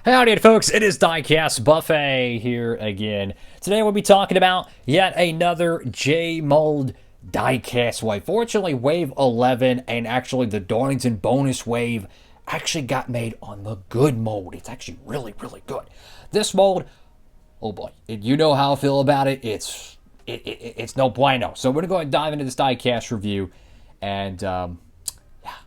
Howdy, folks. It is Diecastbuffet here again. Today we'll be talking about yet another J-Mold diecast wave. Fortunately, Wave 11 and actually the Darlington bonus wave actually got made on the good mold. It's actually really, really good. This mold, oh boy, you know how I feel about it. It's no bueno. So we're going to go ahead and dive into this diecast review and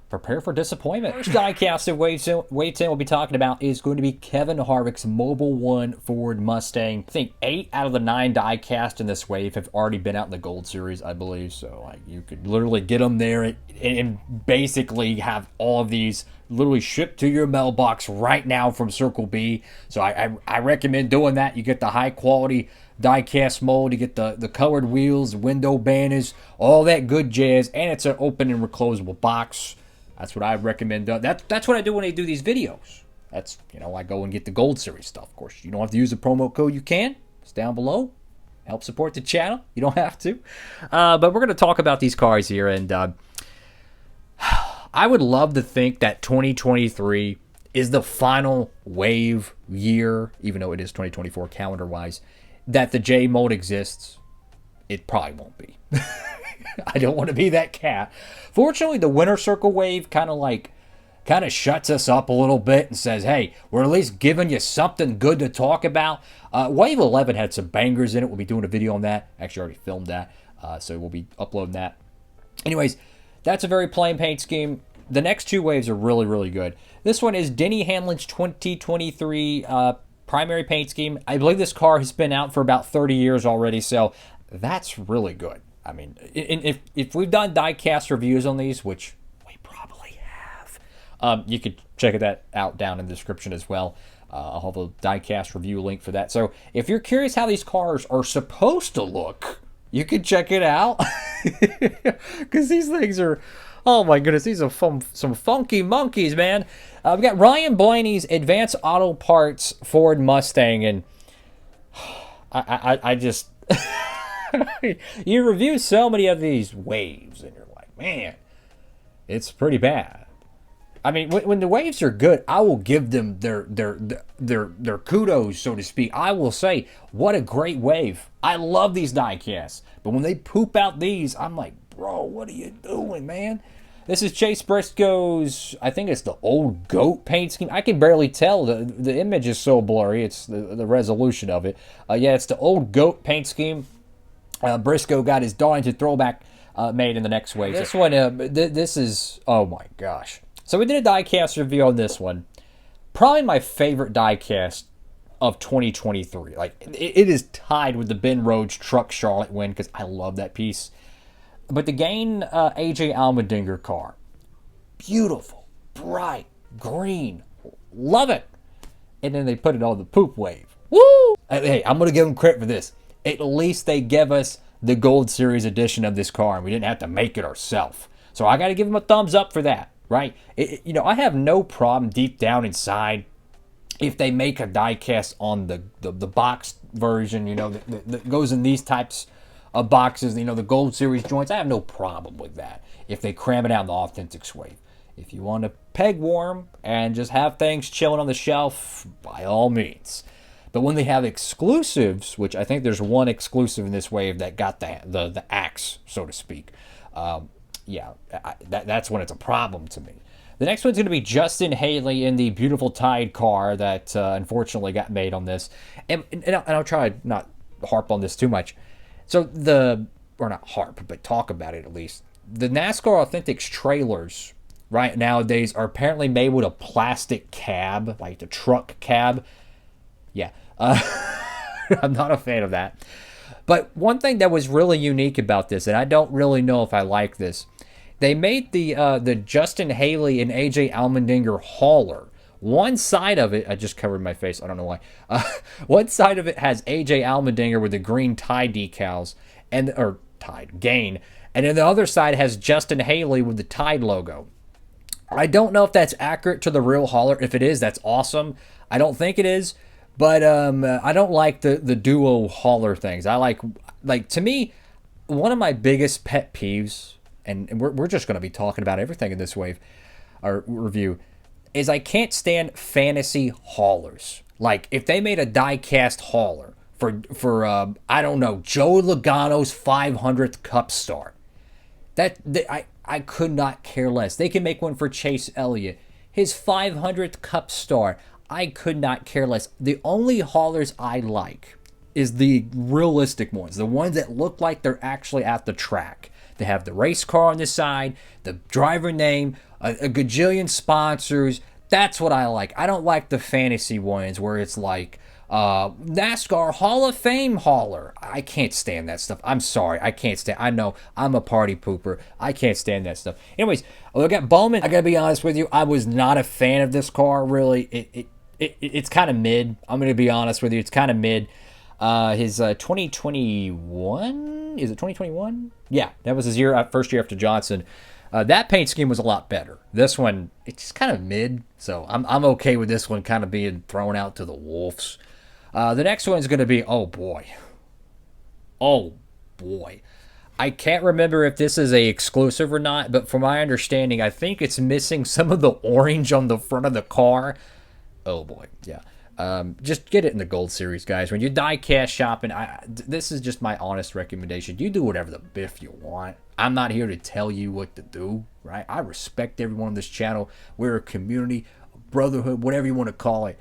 prepare for disappointment. First diecast in Wave 10 we'll be talking about is going to be Kevin Harvick's Mobil 1 Ford Mustang. I think 8 out of the 9 diecast in this wave have already been out in the Gold Series, I believe. So like, you could literally get them there and basically have all of these literally shipped to your mailbox right now from Circle B. So I recommend doing that. You get the high quality diecast mold, you get the colored wheels, window banners, all that good jazz, and it's an open and reclosable box. That's what I recommend. That's what I do when I do these videos. That's, I go and get the Gold Series stuff. Of course, you don't have to use the promo code. You can. It's down below. Help support the channel. You don't have to. But we're going to talk about these cars here. And I would love to think that 2023 is the final wave year, even though it is 2024 calendar-wise, that the J-Mold exists. It probably won't be. I don't want to be that cat. Fortunately, the Winter Circle wave kind of shuts us up a little bit and says, hey, we're at least giving you something good to talk about. Wave 11 had some bangers in it. We'll be doing a video on that. Actually, already filmed that, so we'll be uploading that. Anyways, that's a very plain paint scheme. The next two waves are really, really good. This one is Denny Hamlin's 2023 primary paint scheme. I believe this car has been out for about 30 years already, so that's really good. I mean, if we've done diecast reviews on these, which we probably have, you could check that out down in the description as well. I'll have a diecast review link for that. So if you're curious how these cars are supposed to look, you can check it out. Because these things are, oh my goodness, these are some funky monkeys, man. We got Ryan Blaney's Advanced Auto Parts Ford Mustang, and I just... You review so many of these waves, and you're like, man, it's pretty bad. I mean, when the waves are good, I will give them their kudos, so to speak. I will say, what a great wave. I love these diecasts. But when they poop out these, I'm like, bro, what are you doing, man? This is Chase Briscoe's, I think it's the old GOAT paint scheme. I can barely tell. The image is so blurry. It's the resolution of it. Yeah, it's the old GOAT paint scheme. Briscoe got his Darlington throwback made in the next wave. This one, this is, oh my gosh. So we did a diecast review on this one. Probably my favorite diecast of 2023. Like, it is tied with the Ben Rhodes Truck Charlotte win because I love that piece. But the Gain AJ Allmendinger car, beautiful, bright, green, love it. And then they put it on the poop wave. Woo! Hey, I'm going to give them credit for this. At least they gave us the Gold Series edition of this car, and we didn't have to make it ourselves. So I got to give them a thumbs up for that, right? I have no problem deep down inside if they make a diecast on the boxed version, that goes in these types of boxes, the Gold Series joints. I have no problem with that if they cram it out in the authentic wave. If you want to peg warm and just have things chilling on the shelf, by all means. But when they have exclusives, which I think there's one exclusive in this wave that got the axe, so to speak, that's when it's a problem to me. The next one's going to be Justin Haley in the beautiful Tide car that unfortunately got made on this. And I'll try to not harp on this too much. So or not harp, but talk about it at least. The NASCAR Authentics trailers right nowadays are apparently made with a plastic cab, like the truck cab. Yeah, I'm not a fan of that. But one thing that was really unique about this, and I don't really know if I like this, they made the Justin Haley and AJ Allmendinger hauler. One side of it, I just covered my face, I don't know why. One side of it has AJ Allmendinger with the green Tide decals, or Tide, Gain. And then the other side has Justin Haley with the Tide logo. I don't know if that's accurate to the real hauler. If it is, that's awesome. I don't think it is. But I don't like the duo hauler things. I like to me, one of my biggest pet peeves, and we're just going to be talking about everything in this wave, or review, is I can't stand fantasy haulers. Like, if they made a die-cast hauler for I don't know, Joe Logano's 500th Cup Star, I could not care less. They can make one for Chase Elliott, his 500th Cup Star. I could not care less. The only haulers I like is the realistic ones, the ones that look like they're actually at the track. They have the race car on the side, the driver name, a gajillion sponsors. That's what I like. I don't like the fantasy ones where it's like NASCAR Hall of Fame hauler. I can't stand that stuff. I'm sorry. I can't stand. I know I'm a party pooper. I can't stand that stuff. Anyways, look at Bowman. I gotta be honest with you. I was not a fan of this car. Really, it's kind of mid. I'm gonna be honest with you. It's kind of mid. His 2021, is it 2021? Yeah, that was his first year after Johnson. That paint scheme was a lot better. This one, it's just kind of mid, so I'm okay with this one kind of being thrown out to the wolves. The next one is going to be, oh boy. I can't remember if this is a exclusive or not, but from my understanding, I think it's missing some of the orange on the front of the car. Oh boy, yeah. Just get it in the Gold Series, guys. When you die-cast shopping, this is just my honest recommendation. You do whatever the biff you want. I'm not here to tell you what to do, right? I respect everyone on this channel. We're a community, a brotherhood, whatever you want to call it.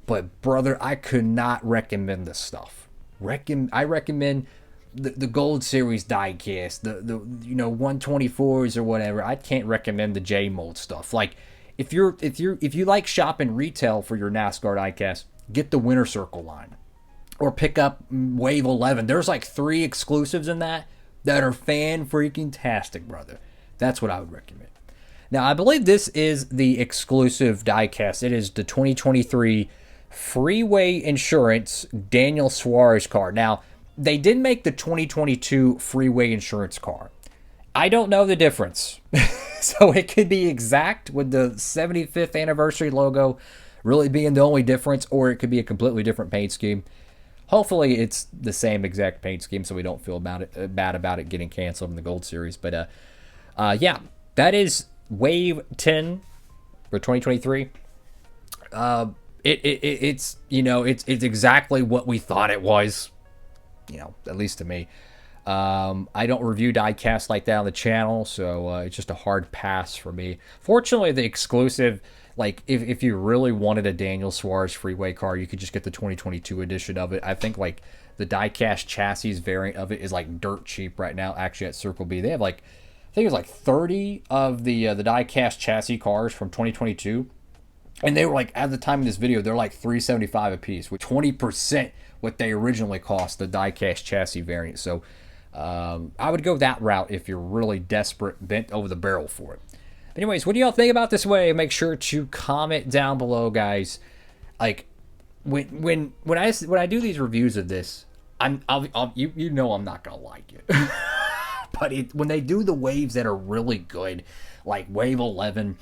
But, brother, I could not recommend this stuff. I recommend the Gold Series die-cast, the 124s or whatever. I can't recommend the J-mold stuff. Like, if you like shopping retail for your NASCAR diecast, get the Winter Circle line, or pick up Wave 11. There's like 3 exclusives in that are fan-freaking-tastic, brother. That's what I would recommend. Now, I believe this is the exclusive diecast. It is the 2023 Freeway Insurance Daniel Suarez car. Now, they did make the 2022 Freeway Insurance car. I don't know the difference. So it could be exact with the 75th anniversary logo really being the only difference, or it could be a completely different paint scheme. Hopefully it's the same exact paint scheme so we don't feel bad about it getting canceled in the Gold Series. But yeah, that is Wave 10 for 2023. It's exactly what we thought it was, at least to me. I don't review diecast like that on the channel, so it's just a hard pass for me. Fortunately, the exclusive, like if you really wanted a Daniel Suarez Freeway car, you could just get the 2022 edition of it. I think like the diecast chassis variant of it is like dirt cheap right now. Actually, at Circle B, they have like, I think it was like 30 of the diecast chassis cars from 2022, and they were like, at the time of this video, they're like $375 a piece, with 20% what they originally cost, the diecast chassis variant. So I would go that route if you're really desperate, bent over the barrel for it. But anyways, what do y'all think about this wave? Make sure to comment down below, guys. Like when I do these reviews of this, you know I'm not gonna like it. But when they do the waves that are really good, like Wave 11,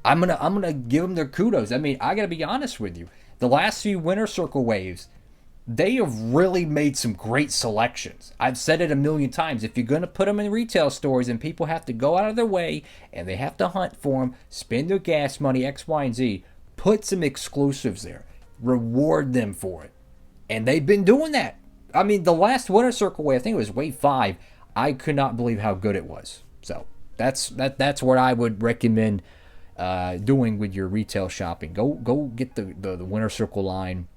I'm gonna give them their kudos. I mean, I gotta be honest with you. The last few Winter Circle waves, they have really made some great selections. I've said it a million times. If you're going to put them in retail stores and people have to go out of their way and they have to hunt for them, spend their gas money, X, Y, and Z, put some exclusives there. Reward them for it. And they've been doing that. I mean, the last Winter Circle wave, I think it was Wave 5, I could not believe how good it was. So that's what I would recommend doing with your retail shopping. Go get the Winter Circle line.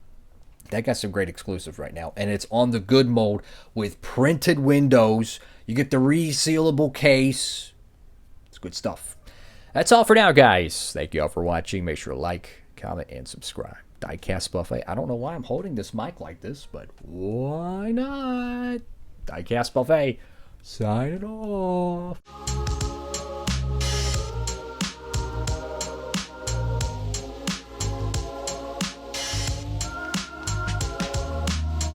That got some great exclusives right now. And it's on the good mold with printed windows. You get the resealable case. It's good stuff. That's all for now, guys. Thank you all for watching. Make sure to like, comment, and subscribe. Diecastbuffet. I don't know why I'm holding this mic like this, but why not? Diecastbuffet. Signing off.